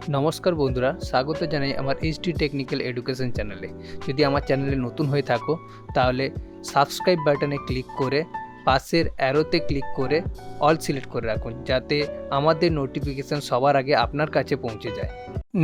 নমস্কার বন্ধুরা, স্বাগত জানাই আমার এইচডি টেকনিক্যাল এডুকেশন চ্যানেলে। যদি আমার চ্যানেলে নতুন হয়ে থাকো তাহলে সাবস্ক্রাইব বাটনে ক্লিক করে পাশের অ্যারোতে ক্লিক করে অল সিলেক্ট করে রাখুন, যাতে আমাদের নোটিফিকেশন সবার আগে আপনার কাছে পৌঁছে যায়।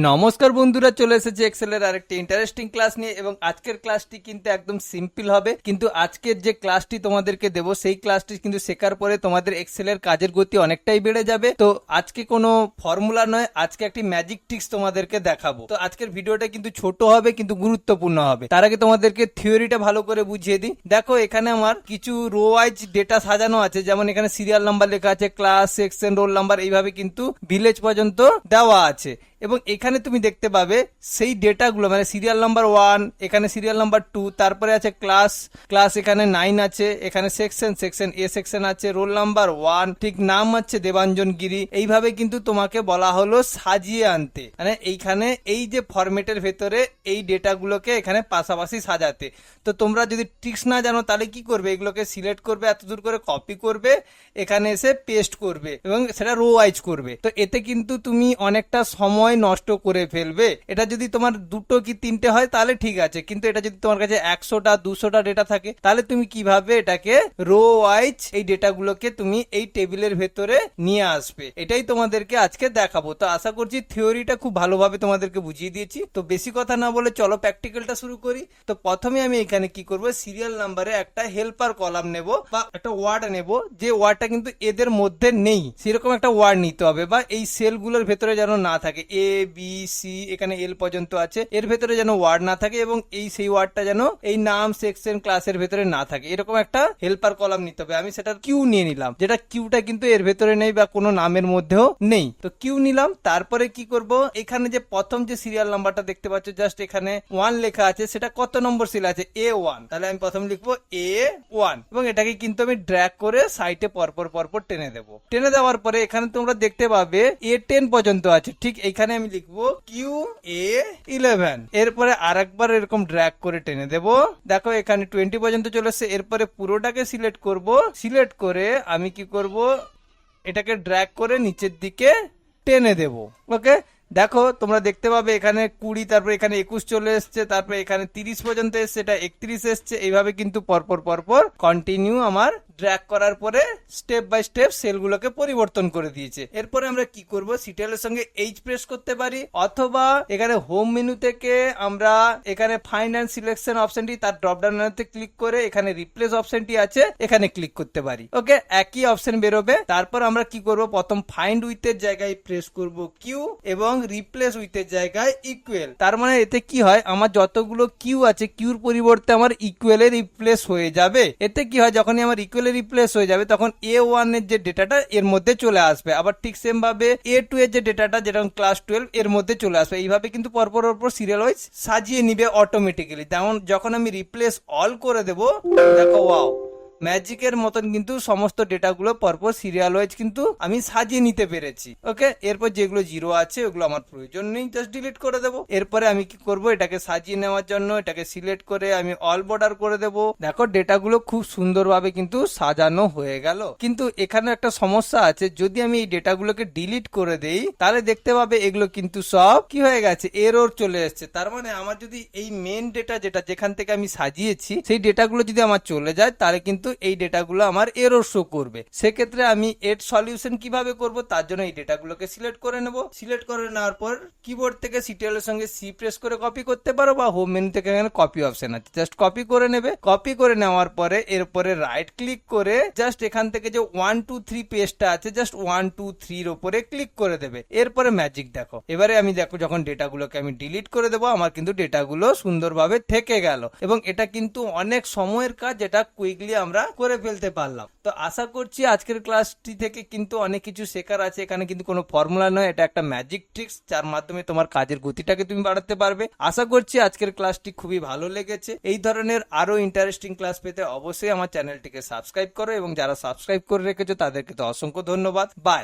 নমস্কার বন্ধুরা, চলে এসেছে এক্সেলের আরেকটি ইন্টারেস্টিং ক্লাস নিয়ে। এবং আজকের ক্লাসটি কিন্তু একদম সিম্পল হবে, কিন্তু আজকের যে ক্লাসটি তোমাদেরকে দেবো সেই ক্লাসটি কিন্তু শেখার পরে তোমাদের এক্সেলের কাজের গতি অনেকটাই বেড়ে যাবে। তো আজকে কোনো ফর্মুলা নয়, আজকে একটি ম্যাজিক ট্রিক্স তোমাদেরকে দেখাবো। তো আজকের ভিডিওটা কিন্তু ছোট হবে কিন্তু গুরুত্বপূর্ণ হবে। তার আগে তোমাদেরকে থিওরিটা ভালো করে বুঝিয়ে দিই। দেখো, এখানে আমার কিছু রো ওয়াইজ ডেটা সাজানো আছে, যেমন এখানে সিরিয়াল নাম্বার লেখা আছে, ক্লাস, সেকশন, রোল নাম্বার, এইভাবে কিন্তু ভিলেজ পর্যন্ত দেওয়া আছে। এবং এখানে তুমি দেখতে পাবে সেই ডেটাগুলো, মানে সিরিয়াল নাম্বার 1, এখানে সিরিয়াল নাম্বার 2, তারপরে আছে ক্লাস এখানে 9 আছে, এখানে সেকশন এ সেকশন আছে, রোল নাম্বার 1, ঠিক নাম হচ্ছে দেবাঞ্জন গিরি। এইভাবে কিন্তু তোমাকে বলা হলো সাজিয়ে আনতে, মানে এইখানে এই যে ফরম্যাটের ভেতরে এই ডেটাগুলোকে এখানে পাশাপাশি সাজাতে। তো তোমরা যদি ট্রিক্স না জানো তাহলে কি করবে, এগুলোকে সিলেক্ট করবে, এত দূর করে কপি করবে, এখানে এসে পেস্ট করবে এবং সেটা রো ওয়াইজ করবে। তো এতে কিন্তু তুমি অনেকটা সময় নষ্ট করে ফেলবে। এটা যদি তোমার 2টো কি 3টে হয় তাহলে ঠিক আছে, কিন্তু এটা যদি তোমার কাছে 100টা 200টা ডেটা থাকে তাহলে তুমি কিভাবে এটাকে রো ওয়াইজ এই ডেটাগুলোকে তুমি এই টেবিলের ভেতরে নিয়ে আসবে, এটাই তোমাদেরকে আজকে দেখাবো। তো আশা করছি থিওরিটা খুব ভালোভাবে তোমাদেরকে বুঝিয়ে দিয়েছি। তো বেশি কথা না বলে চলো প্র্যাকটিক্যালটা শুরু করি। তো প্রথমে আমি এখানে কি করব, সিরিয়াল নাম্বারে একটা হেল্পার কলাম নেব বা একটা ওয়ার্ড নেব, যে ওয়ার্ডটা কিন্তু এদের মধ্যে নেই সেরকম একটা ওয়ার্ড নিতে হবে, বা এই সেলগুলোর ভেতরে যেন না থাকে। এ বি সি এখানে এল পর্যন্ত আছে, এর ভেতরে যেন ওয়ার্ড না থাকে, এবং সেই ওয়ার্ডটা যেন এই নাম, সেকশন, ক্লাসের ভেতরে না থাকে, এরকম একটা হেল্পার কলাম নিতে হবে। আমি সেটা কিউ নিয়ে নিলাম, যেটা কিউটা কিন্তু এর ভেতরে নেই বা কোনো নামের মধ্যেও নেই। তো কিউ নিলাম। তারপরে কি করব, এখানে যে প্রথম যে সিরিয়াল নাম্বারটা দেখতে পাচ্ছ, জাস্ট এখানে 1 লেখা আছে, সেটা কত নম্বর সেল আছে, A1, তাহলে আমি প্রথম লিখবো A1 এবং এটাকে কিন্তু আমি ড্র্যাগ করে সাইডে পরপর টেনে দেবো। টেনে দেওয়ার পরে এখানে তোমরা দেখতে পাবে A10 পর্যন্ত আছে, ঠিক এখানে আমি লিখবো QA11। এরপরে আরেকবার এরকম ড্র্যাগ করে টেনে দেব। দেখো এখানে 20 পর্যন্ত চলে এসেছে। এরপরে পুরোটাকে সিলেক্ট করব, সিলেক্ট করে আমি কি করব, এটাকে ড্র্যাগ করে নিচের দিকে টেনে দেব। ওকে, দেখো তোমরা দেখতে পাবে এখানে 20, তারপর এখানে 21 চলে এসছে, তারপর এখানে 30 পর্যন্ত এসছে, এটা 31 এসছে। এইভাবে কিন্তু পরপর কন্টিনিউ আমার ড্র্যাগ করার পরে স্টেপ বাই স্টেপ সেলগুলোকে পরিবর্তন করে দিয়েছে। এরপরে আমরা কি করব, সিটিএলের সঙ্গে এইচ প্রেস করতে পারি, অথবা এখানে হোম মেনু থেকে আমরা এখানে ফাইন্ড এন্ড সিলেকশন অপশনটি, তার ড্রপ ডাউন মেনুতে ক্লিক করে এখানে রিপ্লেস অপশনটি আছে, এখানে ক্লিক করতে পারি। ওকে, একই অপশন বেরোবে। তারপর আমরা কি করব, প্রথম ফাইন্ড উইথ এর জায়গায় প্রেস করব কিউ এবং রিপ্লেস উইথ এর জায়গায় ইকুয়াল। তার মানে এতে কি হয়, আমার যতগুলো কিউ আছে কিউর পরিবর্তে আমার ইকুয়ালে রিপ্লেস হয়ে যাবে। এতে কি হয়, যখনই আমার ইকুয়ালে রিপ্লেস হয়ে যাবে তখন A1 এর যে ডেটাটা এর মধ্যে চলে আসবে, আবার ঠিক সেম ভাবে A2 এর যে ডেটাটা, যেরকম ক্লাস 12, এর মধ্যে চলে আসবে। এইভাবে কিন্তু পরপর সিরিয়াল ওয়াইজ সাজিয়ে নিবে অটোমেটিক্যালি। যেমন যখন আমি রিপ্লেস অল করে দেব, দেখো ওয়াও, ম্যাজিকের মতন কিন্তু সমস্ত ডেটাগুলো পরপর সিরিয়াল ওয়াইজ কিন্তু আমি সাজিয়ে নিতে পেরেছি। ওকে, এরপর যেগুলো জিরো আছে ওগুলো আমার প্রয়োজন নেই, জাস্ট ডিলিট করে দেবো। এরপরে আমি কি করব, এটাকে সাজিয়ে নেওয়ার জন্য এটাকে সিলেক্ট করে আমি অল বর্ডার করে দেবো। দেখো ডেটাগুলো খুব সুন্দরভাবে কিন্তু সাজানো হয়ে গেল। কিন্তু এখানে একটা সমস্যা আছে, যদি আমি এই ডেটাগুলোকে ডিলিট করে দেই তাহলে দেখতে পাবে এগুলো কিন্তু সব কি হয়ে গেছে, এরর চলে এসছে। তার মানে আমার যদি এই মেন ডেটা যেখান থেকে আমি সাজিয়েছি সেই ডেটাগুলো যদি আমার চলে যায়, তাহলে কিন্তু এই ডেটাগুলো আমার এরর শো করবে। সেক্ষেত্রে আমি এর সলিউশন কিভাবে করব, তার জন্য এই ডেটাগুলোকে সিলেক্ট করে নেব। সিলেক্ট করে নেওয়ার পর কিবোর্ড থেকে সিটিএল এর সঙ্গে সি প্রেস করে কপি করতে পারো, বা হোম মেনু থেকে এখানে কপি অপশন আছে, জাস্ট কপি করে নেবে। কপি করে নেওয়ার পরে এরপরে রাইট ক্লিক করে জাস্ট এখান থেকে যে 1 2 3 পেজটা আছে, জাস্ট 1 2 3 এর উপরে ক্লিক করে দেবে। এরপরে ম্যাজিক দেখো, এবারে আমি দেখো যখন ডেটাগুলোকে আমি ডিলিট করে দেবো, আমার কিন্তু ডেটাগুলো সুন্দরভাবে থেকে গেল। এবং এটা কিন্তু অনেক সময়ের কাজ, যেটা কুইকলি আমরা করে ফেলতে পারলাম। তো আশা করছি আজকের ক্লাসটি থেকে কিন্তু অনেক কিছু শেখার আছে। এখানে কিন্তু কোনো ফর্মুলা নয়, এটা একটা ম্যাজিক ট্রিক্স, যার মাধ্যমে তোমার কাজের গতিটাকে তুমি বাড়াতে পারবে। আশা করছি আজকের ক্লাসটি খুবই ভালো লেগেছে। এই ধরনের আরো ইন্টারেস্টিং ক্লাস পেতে অবশ্যই আমার চ্যানেলটিকে সাবস্ক্রাইব করো, এবং যারা সাবস্ক্রাইব করে রেখেছো তাদেরকে তো অসংখ্য ধন্যবাদ। বাই।